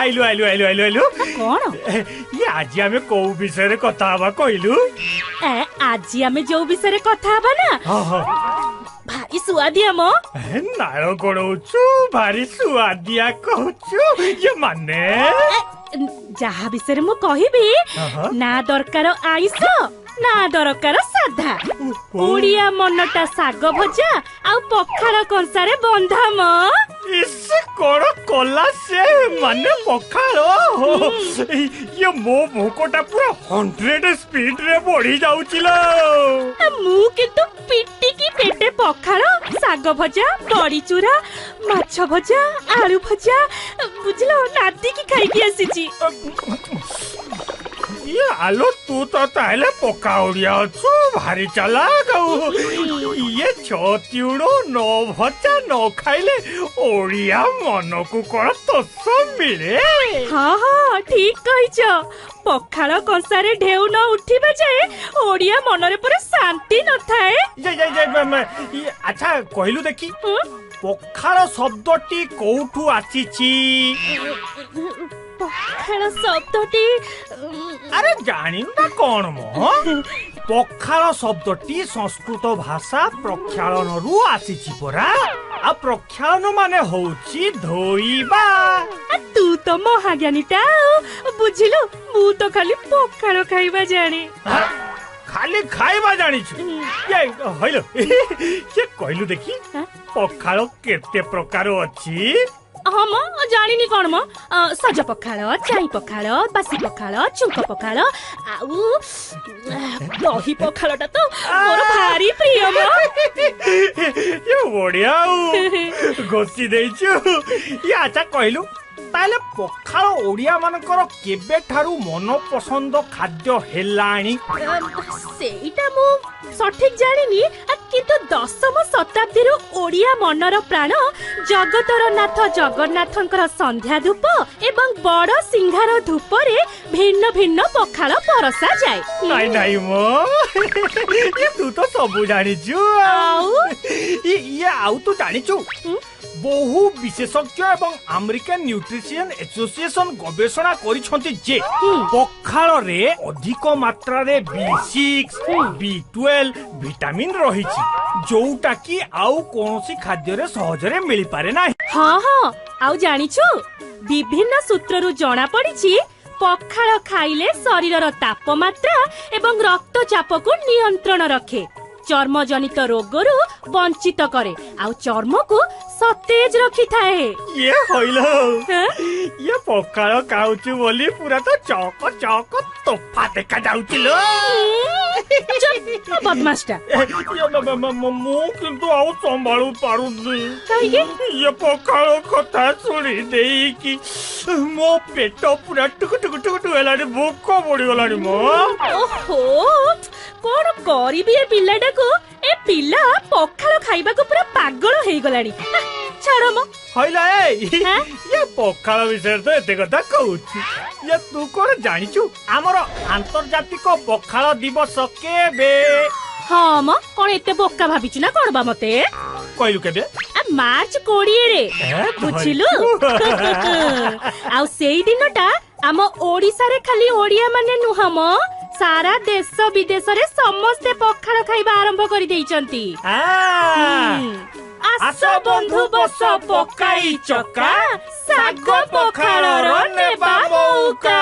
आइलु आइलु आइलु आइलु आइलु कौन ये आज आमे को विषय कथा हवा कहलु आज आमे जो विषय कथा हबा ना भारी सुआदिया मो नाଳ गड़ौछु भारी सुआदिया कहछु ये माने जहा विषय मु कहिबी ना दरकार आइस ना दरकार साधा ओडिया मनटा साग भजा आ पखाड़ कंसारे बंधा म इस कोड़ कोला से माने पखाड़ ये मो भोकोटा पूरा 100 स्पीड रे बढ़ी जाउचिलो मु किंतु पिट्टी की पेटे पखाड़ साग भजा बड़ी चूरा माछ भजा आलू भजा बुझलो नाती की खाई की आसीची ये आलो तू तो ताहले पक्का ओडिया अछु भारी चालाक ये छतिउडो न भजा न खाइले ओडिया मन को कोन तो सब मिले हां हां ठीक कहिछ पखाड़ कंसारे ढेउ न उठिबा जाए ओडिया मनरे पर शांति न थाए ये अच्छा कहलु देखी पखाड़ शब्दटी कोठू आसीची पखाड़ शब्दटी अरे जानिनु ना कोन मो पखाड़ शब्दटी संस्कृत भाषा प्रक्षालन आसीची परा आ प्रक्षालन माने होची धोइबा तू तो महाज्ञानीटा बुझिलु मु तो खाली पखाड़ खाइबा जानी खाली खाइबा जानिछु ये हइलो ये कहलु देखी पखाड़ केते प्रकार अछि हाँ म जानिनी कौन म सज पखाड़ चाई पखाड़ बासी पखाड़ चुंक पखाड़ आउ दही पखाड़टा तो मोर भारी प्रिय म ये बढ़िया गोसी देइछु ये अच्छा कहलु ताले पखाड़ ओडिया मानकर केबे ठारू मन पसंद खाद्य हेलाणी सेइटा मु सठिक जानिनी किंतु 10म शताब्दी रो ओडिया मनर प्राण जगतर नाथ जगन्नाथंकर संध्या धूप एवं बड़ सिंहार धूप रे भिन्न भिन्न पखाड़ परसा जाय नाही नाही मो ये तू तो सब जानिछु ये आउ तू जानिछु बहु विशेषज्ञ एवं अमेरिकन न्यूट्रिशन एसोसिएशन गवेषणा करिसंती जे पखाड़ रे अधिक मात्रा रे B6 B12 विटामिन रहिछि जोउटा की आउ कोनोसी खाद्य रे सहज रे मिली पारे ना हां हां आउ जानिछु विभिन्न सूत्ररु जणा पड़िछि पखाड़ खाइले शरीरर तापमात्रा एवं रक्तचाप को नियंत्रण रखे चर्म जनित रोगरु वंचित करे आउ चर्म को सतेज रखी थाए ये होइलो ये पखाड़ खाउछु बोली पूरा तो चौक चौक तोफा देखा जाउचिलो बदमाशटा मु किंतु आउ संभाळू पारुनी काहे ये पखाड़ कथा सुनी देई कि मो पेट पूरा टुक टुक टुक टुक हेलानी भूख पड़ी गलानी मो ओहो कोन करिबी ए पिल्लाटा को ए पिल्ला पखाड़ खाइबा को पूरा पागल हेई गलानी छाड़ो मो हइला ये पखाड़ विषय तो एते कथा कहूची ये तू कोन जानिछु हमर अंतर्जातिक पखाड़ दिवस केबे हां म कोन एते बोक्का भाबिछु ना कोन बा मते कहलु केबे मार्च 20 रे बुझिलु आउ सेई दिनटा हम ओडिसा रे खाली ओडिया माने नुहम सारा देश विदेश रे समस्त पखाड़ खाइबा आरंभ करि देइचंती आस बंधु बस पकाई चका साग पखाड़ रो नेबा मौका